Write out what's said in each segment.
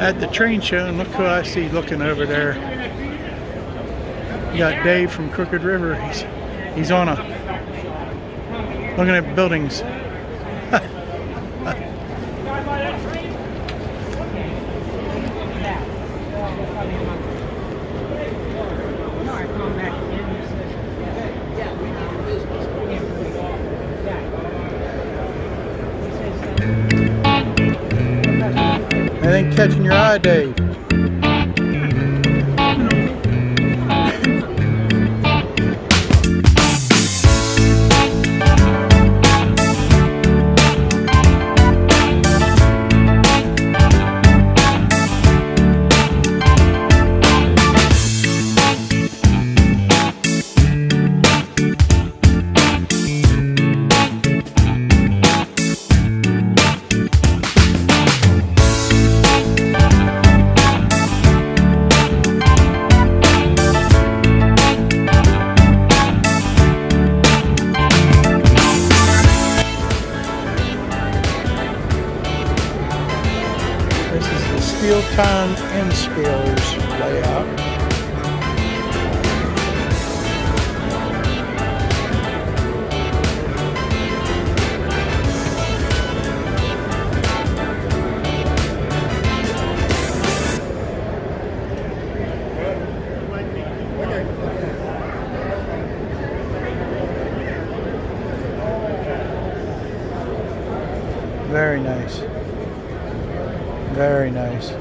at the train show, and look who I see looking over there. You got Dave from Crooked River. He's on looking at buildings. Anything catching your eye, Dave? Steel time and scales layout. Very nice. Very nice.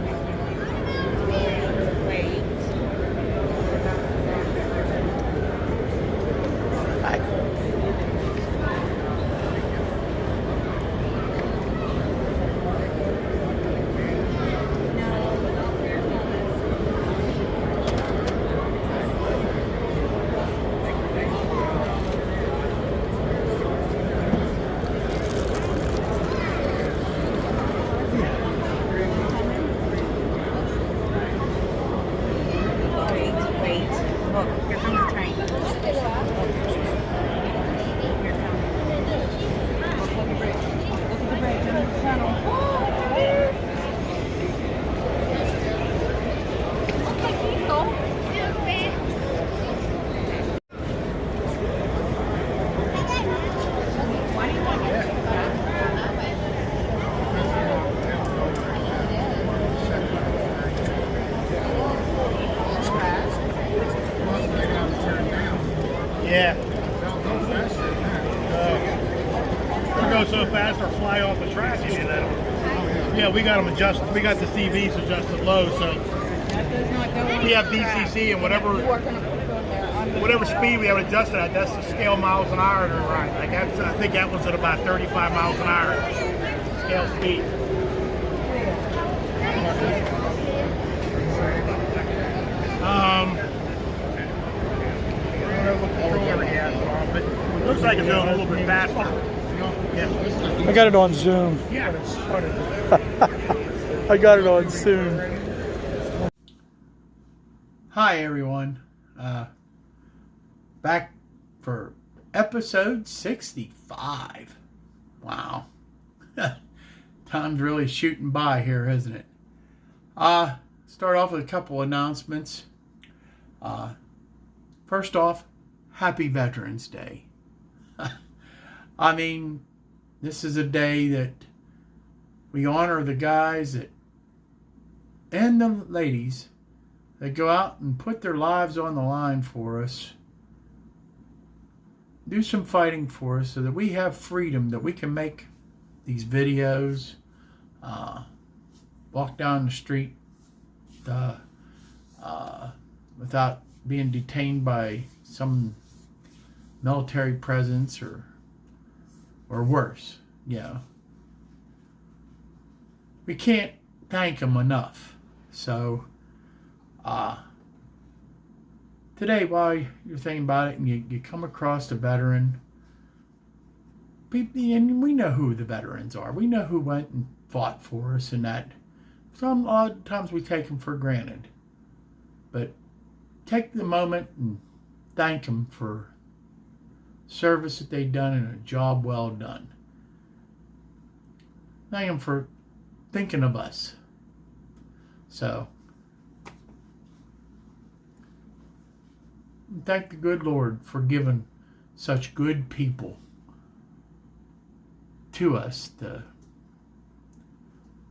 Yeah. They'll go so fast or fly off the track, you know. Yeah, we got them adjusted. We got the CVs adjusted low, so we have DCC and whatever speed we have it adjusted at. That's the scale miles an hour to ride. Like that's, I think that was at about 35 miles an hour scale speed. Looks like it's going a little bit faster. Yeah. I got it on Zoom. Yeah. I got it on Zoom. Hi everyone. Back for episode 65. Wow. Time's really shooting by here, isn't it? Start off with a couple announcements. First off, Happy Veterans Day. I mean, this is a day that we honor the guys that and the ladies that go out and put their lives on the line for us, do some fighting for us so that we have freedom, that we can make these videos, walk down the street without being detained by some military presence or worse. You know, we can't thank them enough. So today, while you're thinking about it and you come across a veteran, and we know who the veterans are. We know who went and fought for us, and that some odd times we take them for granted. But take the moment and thank them for service that they've done and a job well done. Thank them for thinking of us. So, thank the good Lord for giving such good people to us to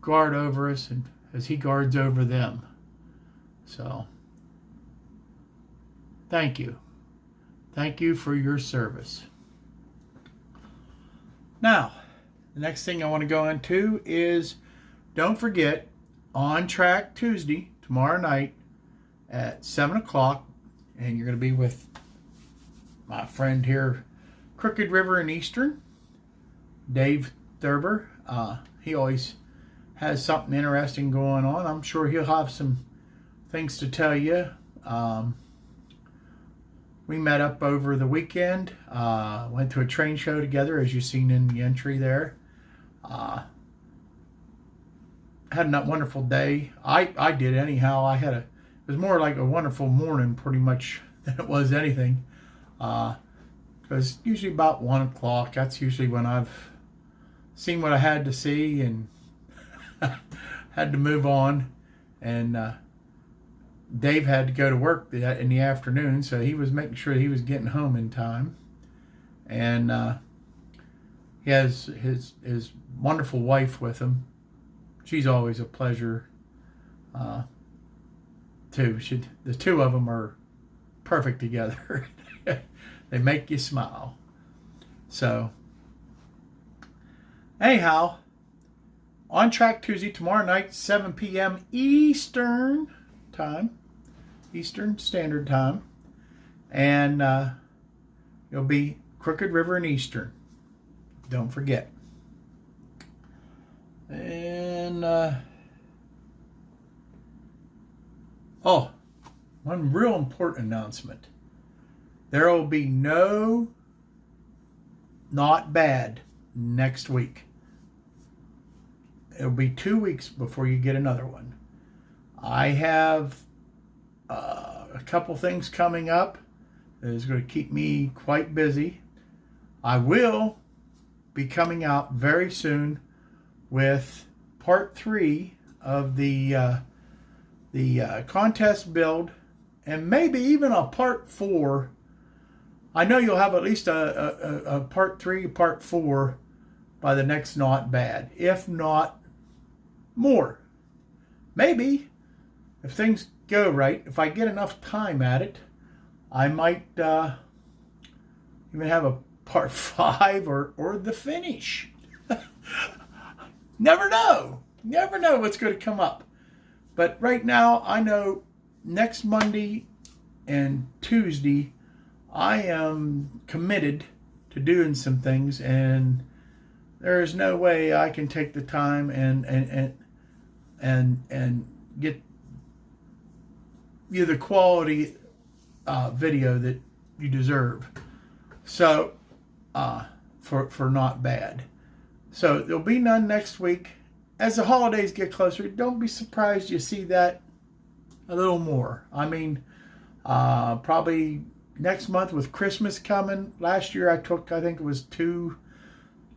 guard over us, and as He guards over them. So, thank you. Thank you for your service. Now, the next thing I want to go into is, don't forget, On Track Tuesday, tomorrow night at 7 o'clock, and you're going to be with my friend here, Crooked River and Eastern, Dave Thurber. He always has something interesting going on. I'm sure he'll have some things to tell you. We met up over the weekend, went to a train show together, as you've seen in the entry there. Had a wonderful day. I did anyhow. It was more like a wonderful morning pretty much than it was anything. Because usually about 1 o'clock, that's usually when I've seen what I had to see and had to move on. And Dave had to go to work in the afternoon, so he was making sure he was getting home in time. And he has his wonderful wife with him. She's always a pleasure, too. The two of them are perfect together. They make you smile. So, anyhow, On Track Tuesday, tomorrow night, 7 p.m. Eastern Time. Eastern Standard Time. And it'll be Crooked River and Eastern. Don't forget. And one real important announcement. There will be no Not Bad next week. It'll be 2 weeks before you get another one. I have a couple things coming up that is going to keep me quite busy. I will be coming out very soon with part 3 of the contest build, and maybe even a part 4. I know you'll have at least a part 3, part 4 by the next Not Bad, if not more. Maybe, if things go right, if I get enough time at it, I might even have a part 5 or the finish. Never know. Never know what's going to come up. But right now, I know next Monday and Tuesday, I am committed to doing some things, and there is no way I can take the time and get you the quality video that you deserve. So, for Not Bad. So there'll be none next week. As the holidays get closer, don't be surprised you see that a little more. I mean, probably next month with Christmas coming. Last year I took, I think it was two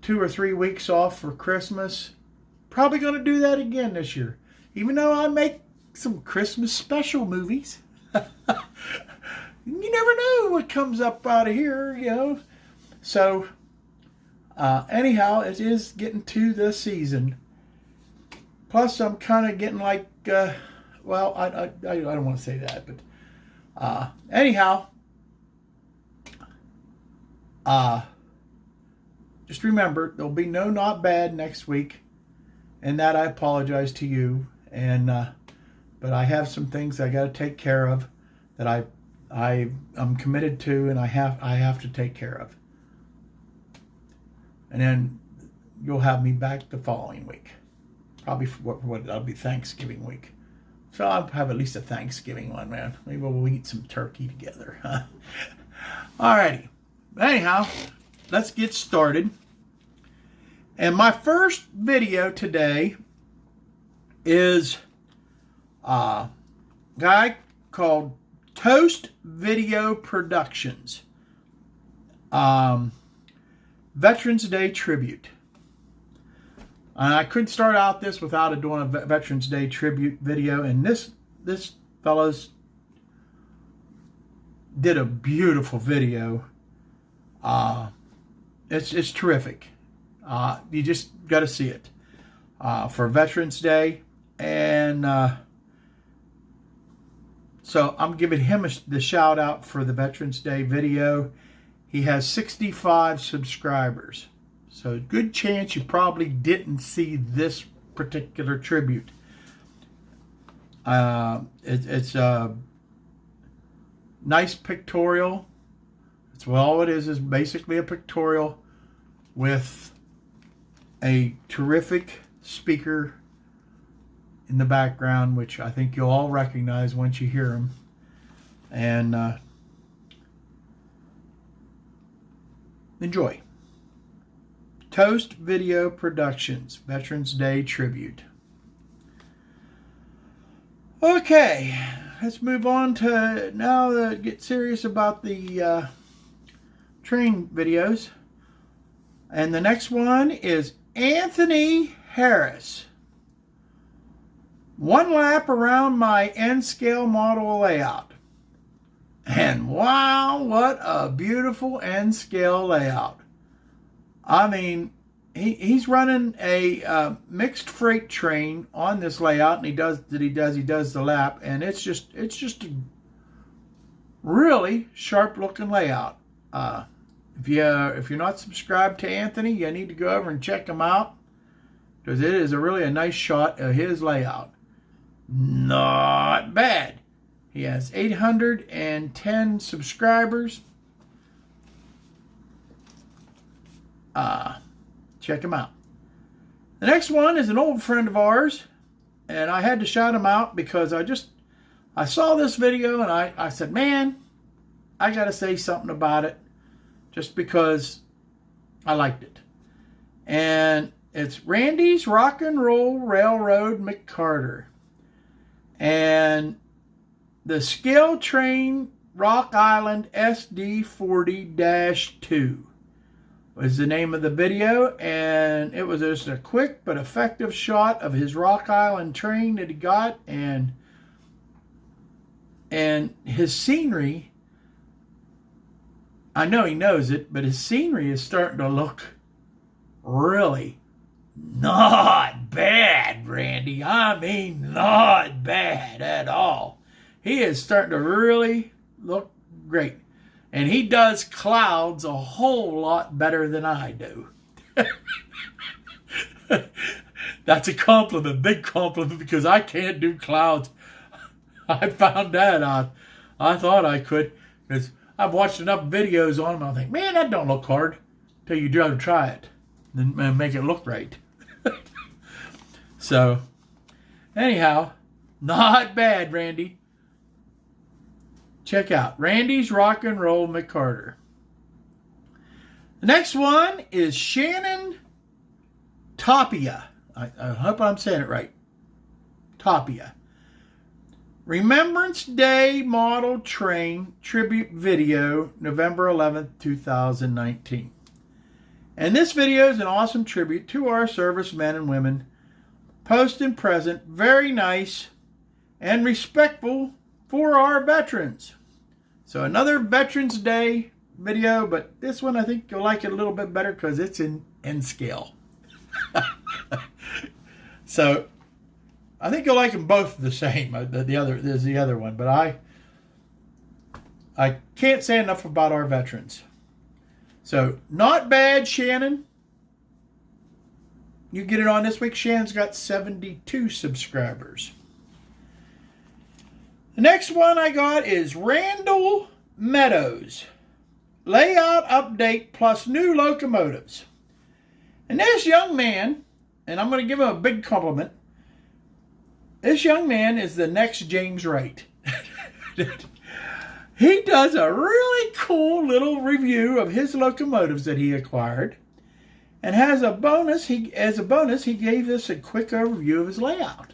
or 3 weeks off for Christmas. Probably going to do that again this year. Even though I make some Christmas special movies. You never know what comes up out of here, you know. So, anyhow, it is getting to the season. Plus, I'm kind of getting like, well, I don't want to say that, but anyhow, just remember, there'll be no Not Bad next week, and that I apologize to you. And but I have some things I got to take care of that I'm committed to, and I have to take care of. And then you'll have me back the following week. Probably for what that'll be Thanksgiving week. So I'll have at least a Thanksgiving one, man. Maybe we'll eat some turkey together. Huh? Alrighty. Anyhow, let's get started. And my first video today is a guy called Toast Video Productions. Veterans Day Tribute. And I couldn't start out this without doing a Veterans Day tribute video. And this fellas did a beautiful video. It's terrific. You just got to see it for Veterans Day. And so I'm giving him the shout out for the Veterans Day video. He has 65 subscribers. So good chance you probably didn't see this particular tribute. It's a nice pictorial. It's all it is basically a pictorial with a terrific speaker in the background, which I think you'll all recognize once you hear him. And enjoy. Toast Video Productions, Veterans Day Tribute. Okay, let's move on to now get serious about the train videos. And the next one is Anthony Harris. One lap around my N-scale model layout. And wow, what a beautiful N-scale layout. I mean, he's running a mixed freight train on this layout, and he does the lap, and it's just a really sharp looking layout. If you're not subscribed to Anthony, you need to go over and check him out, because it is really a nice shot of his layout. Not bad. He has 810 subscribers. Check him out. The next one is an old friend of ours, and I had to shout him out because I saw this video and I said, man, I got to say something about it just because I liked it. And it's Randy's Rock and Roll Railroad McCarter. And the Scale Train Rock Island SD40-2 was the name of the video, and it was just a quick but effective shot of his Rock Island train that he got, and his scenery. I know he knows it, but his scenery is starting to look really not bad, Randy. I mean, not bad at all. He is starting to really look great. And he does clouds a whole lot better than I do. That's a compliment, big compliment, because I can't do clouds. I found that out. I thought I could, because I've watched enough videos on them. I think, man, that don't look hard till you try to try it and make it look right. So, anyhow, not bad, Randy. Check out Randy's Rock and Roll McCarter. The next one is Shannon Tapia. I hope I'm saying it right. Tapia. Remembrance Day Model Train Tribute Video, November 11th, 2019. And this video is an awesome tribute to our servicemen and women, post and present, very nice and respectful for our veterans. So another Veterans Day video, but this one I think you'll like it a little bit better because it's in scale. So I think you'll like them both the same. There's the other one, but I can't say enough about our veterans. So not bad, Shannon. You get it on this week. Shannon's got 72 subscribers. The next one I got is Randall Meadows. Layout update plus new locomotives. And this young man, and I'm going to give him a big compliment, this young man is the next James Wright. He does a really cool little review of his locomotives that he acquired. And as a bonus, he gave us a quick overview of his layout.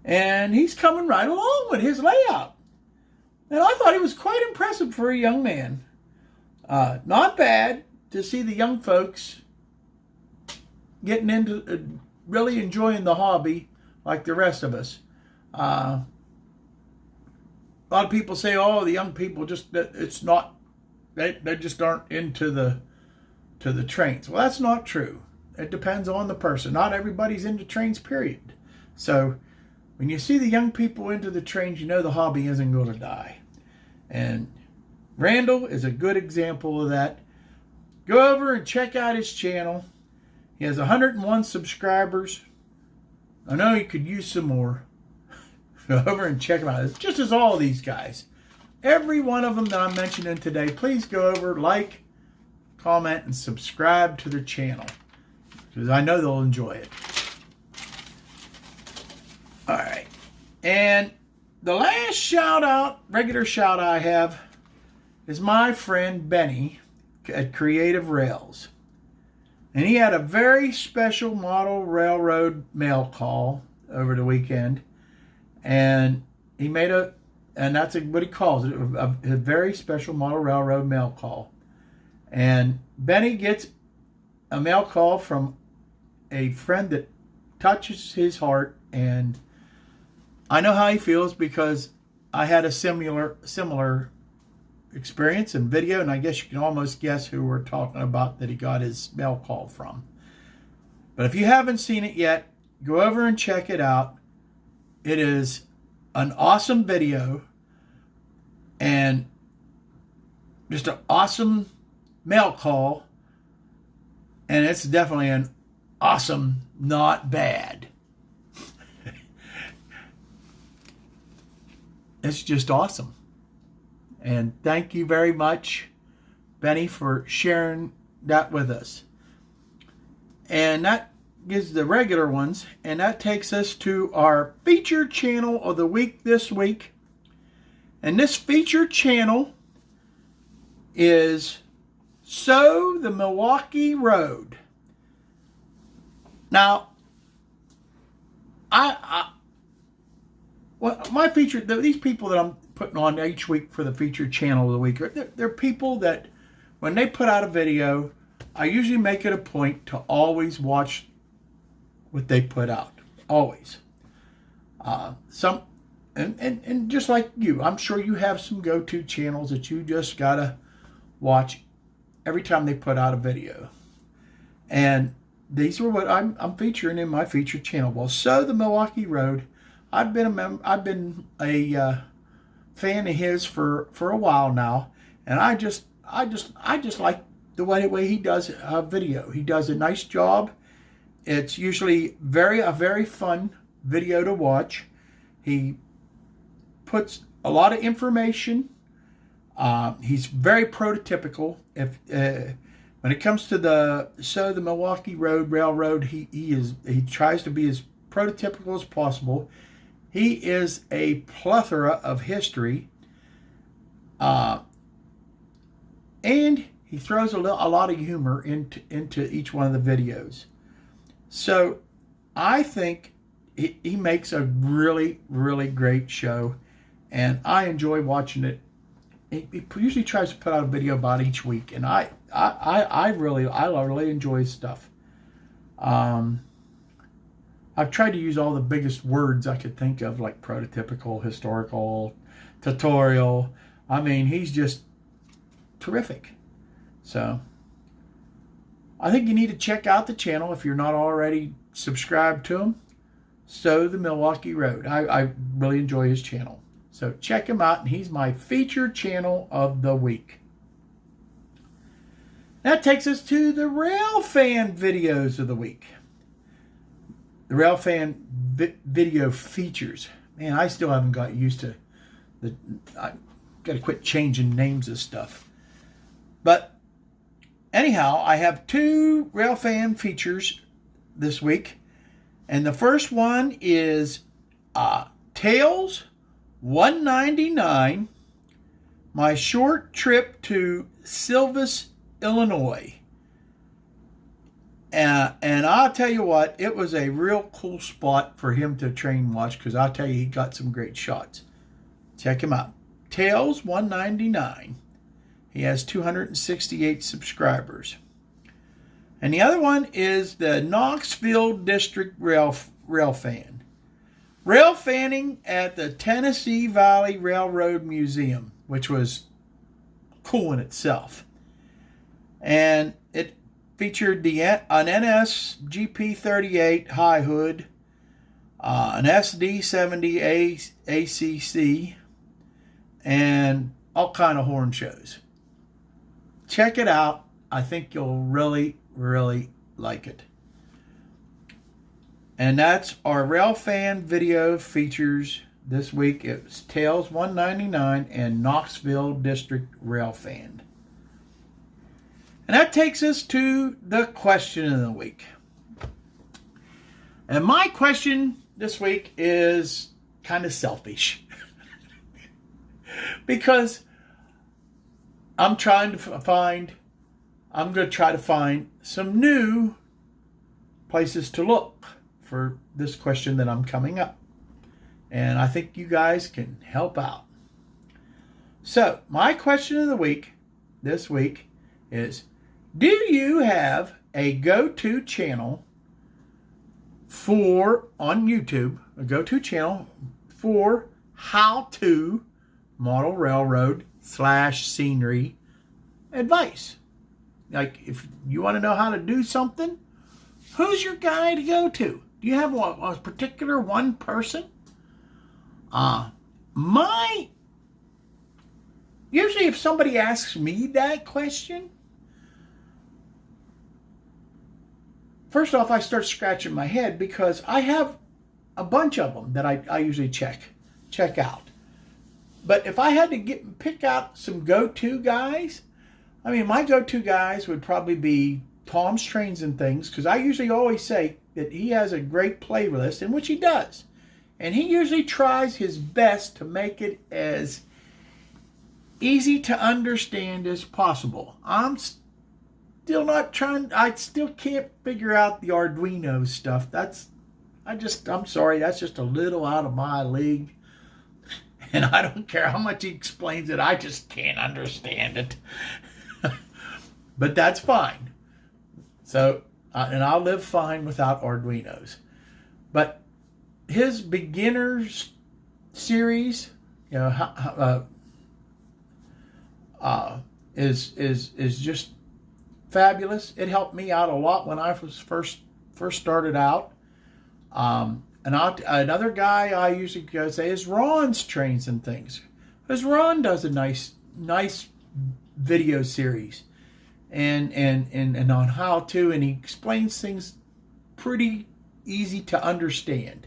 And he's coming right along with his layout. And I thought he was quite impressive for a young man. Not bad to see the young folks getting into really enjoying the hobby like the rest of us. A lot of people say, "Oh, the young people it's not they just aren't into the trains." Well, that's not true. It depends on the person. Not everybody's into trains, period. So when you see the young people into the trains, you know the hobby isn't going to die. And Randall is a good example of that. Go over and check out his channel. He has 101 subscribers. I know he could use some more. Go over and check him out. It's just as all of these guys. Every one of them that I'm mentioning today, please go over, like, comment, and subscribe to their channel, because I know they'll enjoy it. All right. And the last shout out, regular shout out I have, is my friend Benny at Creative Rails. And he had a very special model railroad mail call over the weekend. And he made and that's what he calls it, a very special model railroad mail call. And Benny gets a mail call from a friend that touches his heart, and I know how he feels because I had a similar experience and video, and I guess you can almost guess who we're talking about that he got his mail call from. But if you haven't seen it yet, go over and check it out. It is an awesome video and just an awesome mail call, and it's definitely an awesome, not bad. It's just awesome. And thank you very much, Benny, for sharing that with us. And that gives the regular ones, and that takes us to our featured channel of the week this week. And this featured channel is So the Milwaukee Road. Now, my feature, these people that I'm putting on each week for the featured channel of the week, they're people that when they put out a video, I usually make it a point to always watch what they put out. Always. And just like you, I'm sure you have some go-to channels that you just gotta watch every time they put out a video. And these are what I'm featuring in my featured channel. Well, So the Milwaukee Road, I've been a fan of his for a while now, and I just like the way he does a video. He does a nice job. It's usually a very fun video to watch. He puts a lot of information. He's very prototypical. When it comes to the Milwaukee Road Railroad, he tries to be as prototypical as possible. He is a plethora of history, and he throws a lot of humor into each one of the videos. So I think he makes a really, really great show, and I enjoy watching it. He usually tries to put out a video about each week, and I really enjoy his stuff. I've tried to use all the biggest words I could think of, like prototypical, historical, tutorial. I mean, he's just terrific. So I think you need to check out the channel if you're not already subscribed to him. So the Milwaukee Road. I really enjoy his channel. So check him out, and he's my featured channel of the week. That takes us to the Railfan videos of the week. The Railfan video features. Man, I still haven't got used to I got to quit changing names of stuff. But anyhow, I have two Railfan features this week. And the first one is Tales 199, my short trip to Silvis, Illinois. And I'll tell you what, it was a real cool spot for him to train watch, because I'll tell you, he got some great shots. Check him out. Tales 199. He has 268 subscribers. And the other one is the Knoxville District Railfan. Railfanning at the Tennessee Valley Railroad Museum, which was cool in itself. And it featured an NS GP38 high hood, an SD70 ACC, and all kind of horn shows. Check it out. I think you'll really, really like it. And that's our Railfan video features this week. It's Tales 199 and Knoxville District Railfan. And that takes us to the question of the week. And my question this week is kind of selfish. Because I'm going to try to find some new places to look for this question that I'm coming up. And I think you guys can help out. So, my question of the week this week is, do you have a go-to channel on YouTube, a go-to channel for how-to model railroad / scenery advice? Like, if you want to know how to do something, who's your guy to go to? Do you have a particular one person? Usually if somebody asks me that question, first off, I start scratching my head because I have a bunch of them that I usually check out. But if I had to pick out some go-to guys, I mean, my go-to guys would probably be Tom's Trains and Things, because I usually always say that he has a great playlist, in which he does. And he usually tries his best to make it as easy to understand as possible. I'm still not trying, I still can't figure out the Arduino stuff. I'm sorry, that's just a little out of my league. And I don't care how much he explains it, I just can't understand it. But that's fine. So, and I'll live fine without Arduinos. But his beginners series, you know, is just fabulous. It helped me out a lot when I was first started out. And another guy I usually go say is Ron's Trains and Things, because Ron does a nice video series, and on how to, and he explains things pretty easy to understand.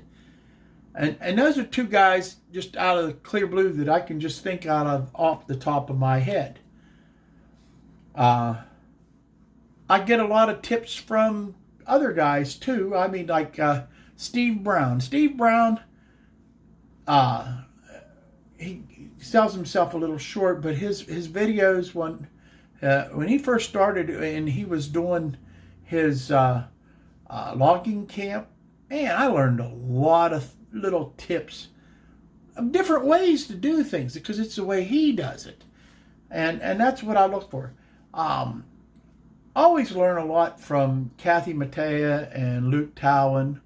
And those are two guys just out of the clear blue that I can just think off the top of my head. I get a lot of tips from other guys too. I mean, like Steve Brown. Steve Brown, he sells himself a little short, but his videos when he first started and he was doing his logging camp, man, I learned a lot of little tips of different ways to do things because it's the way he does it, and that's what I look for. Always learn a lot from Kathy Mattea and Luke Towan.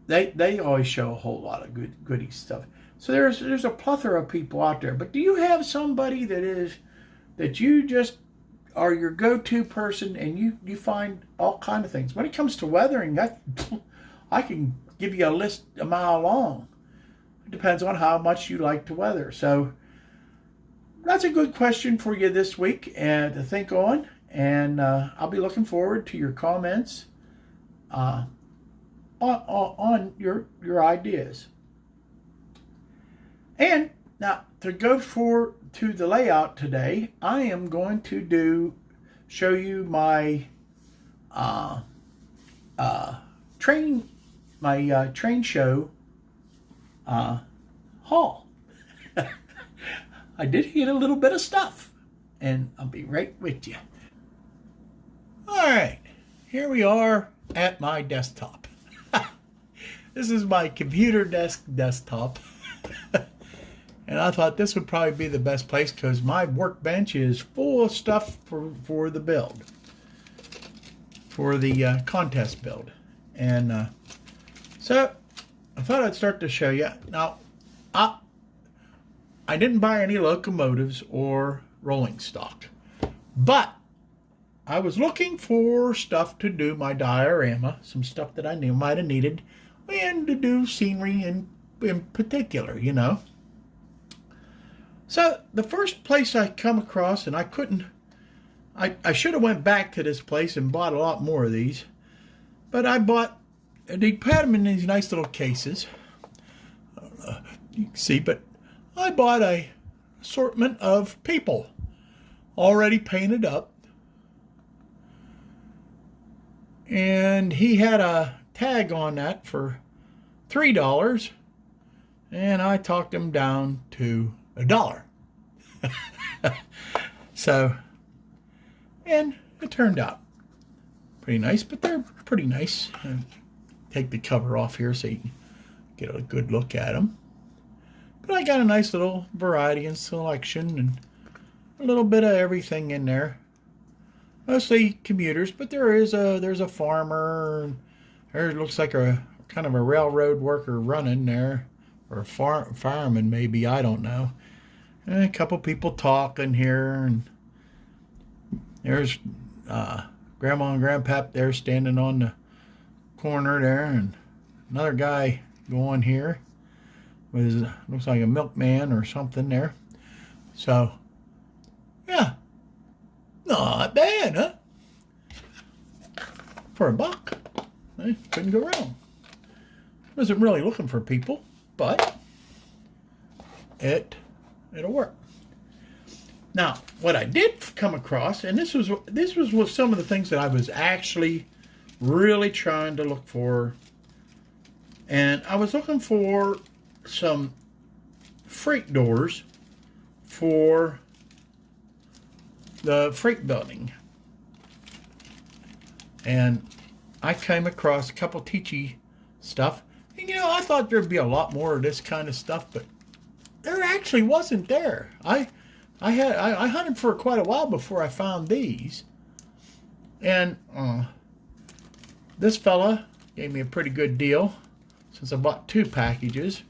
They always show a whole lot of goody stuff. So there's a plethora of people out there. But do you have somebody that you just are your go-to person, and you find all kind of things? When it comes to weathering, I can give you a list a mile long. It depends on how much you like to weather. So that's a good question for you this week and to think on. And I'll be looking forward to your comments on your ideas. And now to go to the layout today, I am going to show you my train show haul. I did get a little bit of stuff, and I'll be right with you. All right, here we are at my desktop. This is my computer desktop. And I thought this would probably be the best place because my workbench is full of stuff for the build, for the contest build. And so I thought I'd start to show you. Now, I didn't buy any locomotives or rolling stock, but I was looking for stuff to do my diorama, some stuff that I knew might have needed, and to do scenery in particular, you know. So the first place I come across, and I should have went back to this place and bought a lot more of these, but they put them in these nice little cases. I don't know if you can see, but I bought a assortment of people already painted up. And he had a tag on that for $3, and I talked him down to $1. So, and it turned out pretty nice, but they're pretty nice. Take the cover off here so you can get a good look at them. But I got a nice little variety and selection and a little bit of everything in there. Mostly commuters, but there's a farmer. There looks like a kind of a railroad worker running there, or a fireman maybe, I don't know. And a couple people talking here, and there's Grandma and Grandpa there standing on the corner there, and another guy going here with looks like a milkman or something there. So yeah, not bad, huh? For $1, couldn't go wrong. Wasn't really looking for people, but it'll work. Now, what I did come across, and this was some of the things that I was actually really trying to look for, and I was looking for some freight doors for the freight building. And I came across a couple teachy stuff. And you know, I thought there'd be a lot more of this kind of stuff, but there actually wasn't there. I hunted for quite a while before I found these. And this fella gave me a pretty good deal since I bought 2 packages.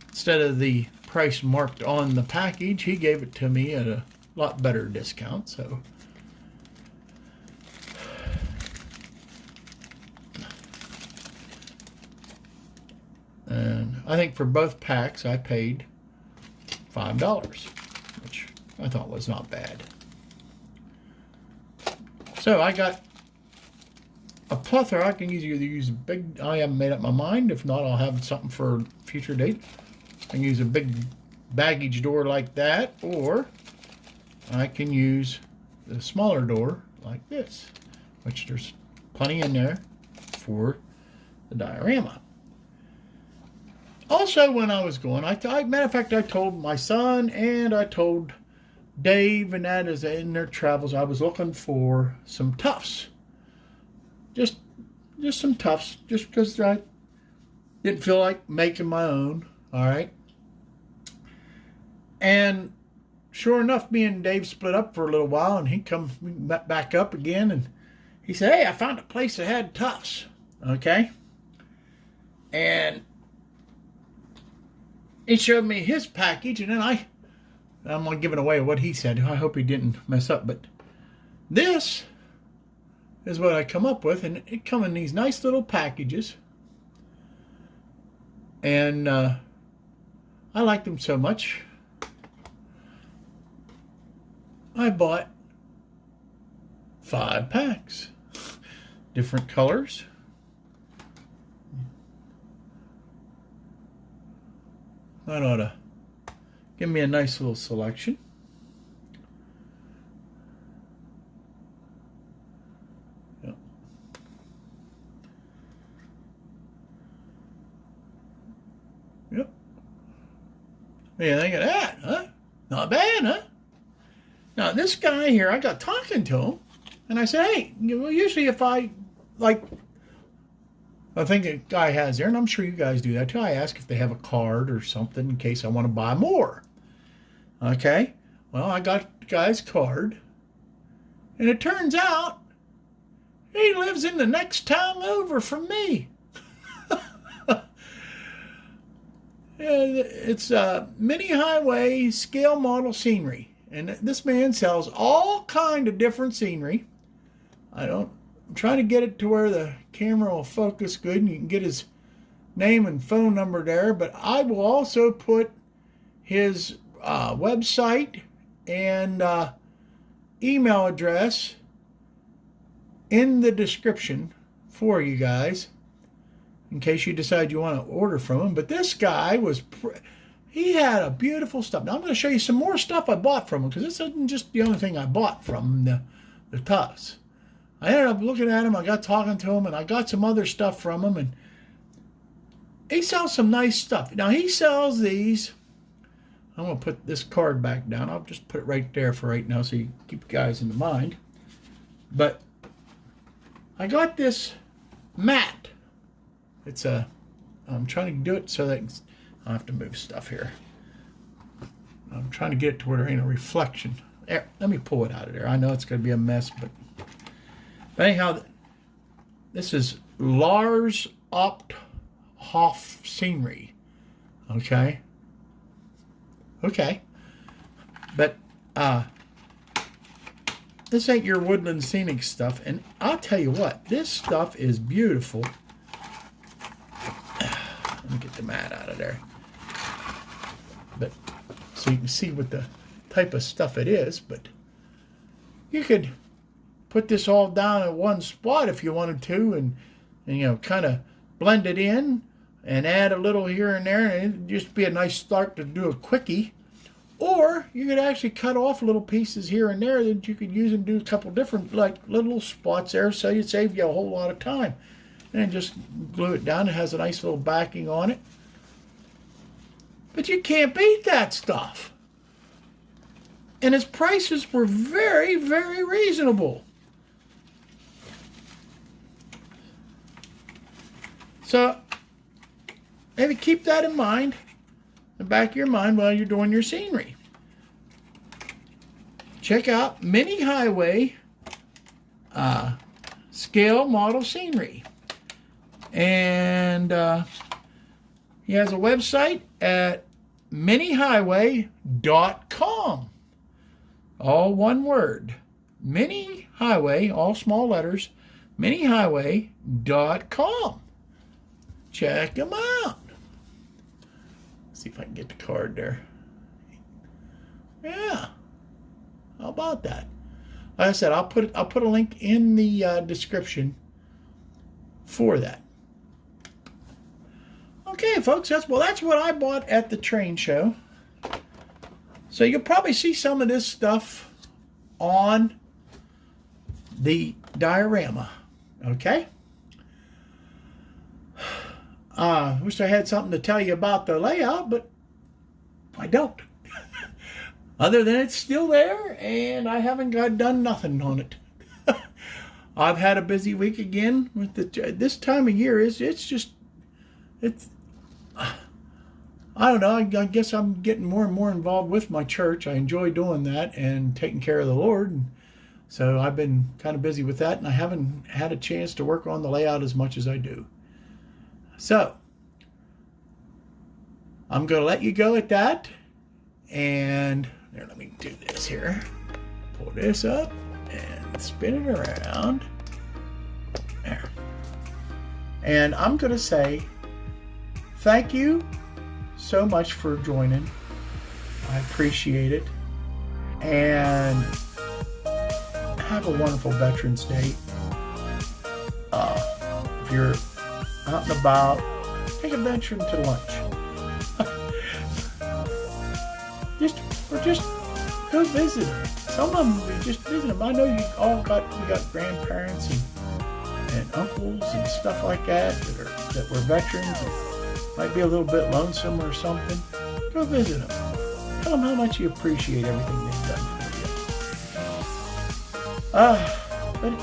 Instead of the price marked on the package, he gave it to me at a lot better discount. So and I think for both packs I paid $5, which I thought was not bad. So I got a plethora. I can either use a big, I haven't made up my mind. If not, I'll have something for a future date. I can use a big baggage door like that, or I can use the smaller door like this, which there's plenty in there for the diorama. Also, when I was going, matter of fact, I told my son and I told Dave, and that is in their travels, I was looking for some tufts. Just some tufts, just because I didn't feel like making my own, all right? And sure enough, me and Dave split up for a little while, and we met back up again, and he said, hey, I found a place that had tufts, okay? And he showed me his package, and then I'm not giving away what he said. I hope he didn't mess up, but this is what I come up with, and it come in these nice little packages, and I like them so much. I bought 5 packs, different colors. That ought to give me a nice little selection. Yep. Yep. What do you think of that, huh? Not bad, huh? Now, this guy here, I got talking to him, and I said, hey, usually if I think a guy has there, and I'm sure you guys do that too, I ask if they have a card or something in case I want to buy more. Okay, well, I got the guy's card, and it turns out he lives in the next town over from me. It's MiniHighway scale model scenery, and this man sells all kind of different scenery. I'm trying to get it to where the camera will focus good and you can get his name and phone number there, but I will also put his website and email address in the description for you guys in case you decide you want to order from him. But this guy he had a beautiful stuff. Now I'm going to show you some more stuff I bought from him, because this isn't just the only thing I bought from him, the tufts. I ended up looking at him, I got talking to him, and I got some other stuff from him, and he sells some nice stuff. Now he sells these. I'm going to put this card back down. I'll just put it right there for right now so you keep you guys in mind. But I got this mat. I'm trying to do it so that I have to move stuff here. I'm trying to get it to where there ain't a reflection. There, let me pull it out of there. I know it's going to be a mess, but anyhow, this is Lars Opthoff scenery. Okay. But this ain't your woodland scenic stuff, and I'll tell you what, this stuff is beautiful. Let me get the mat out of there. But so you can see what the type of stuff it is, but you could put this all down in one spot if you wanted to, and you know, kind of blend it in and add a little here and there, and it'd just be a nice start to do a quickie. Or you could actually cut off little pieces here and there that you could use and do a couple different like little spots there, so you'd save you a whole lot of time. And just glue it down. It has a nice little backing on it. But you can't beat that stuff. And his prices were very, very reasonable. So maybe keep that in mind, in the back of your mind while you're doing your scenery. Check out MiniHighway scale model scenery. And he has a website at MiniHighway.com. All one word. MiniHighway, all small letters, MiniHighway.com. Check them out. Let's see if I can get the card there. Yeah. How about that? Like I said, I'll put a link in the description for that. Okay, folks, that's what I bought at the train show. So you'll probably see some of this stuff on the diorama. Okay? Wish I had something to tell you about the layout, but I don't. Other than it's still there, and I haven't done nothing on it. I've had a busy week again with this time of year. It's I don't know. I guess I'm getting more and more involved with my church. I enjoy doing that and taking care of the Lord. And so I've been kind of busy with that, and I haven't had a chance to work on the layout as much as I do. So I'm going to let you go at that. And here, let me do this here. Pull this up and spin it around. There. And I'm going to say thank you so much for joining. I appreciate it. And have a wonderful Veterans Day. If you're out and about, take a veteran to lunch. just go visit them. Some of them, we just visit them. I know we got grandparents and uncles and stuff like that that were veterans and might be a little bit lonesome or something. Go visit them. Tell them how much you appreciate everything they've done for you. But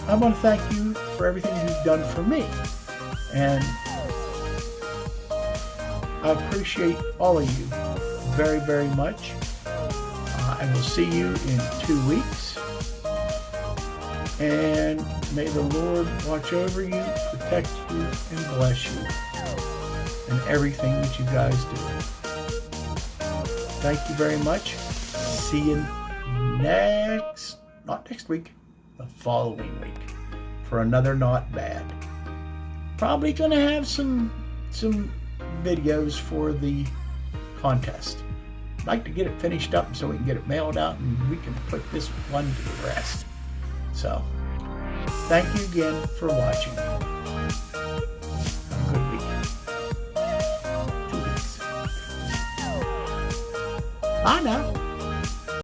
I want to thank you for everything you've done for me. And I appreciate all of you very, very much. And we'll see you in 2 weeks. And may the Lord watch over you, protect you, and bless you in everything that you guys do. Thank you very much. See you not next week, the following week for another Not Bad. Probably going to have some videos for the contest. I'd like to get it finished up so we can get it mailed out and we can put this one to the rest. So, thank you again for watching. Have a good week. 2 weeks. Bye now.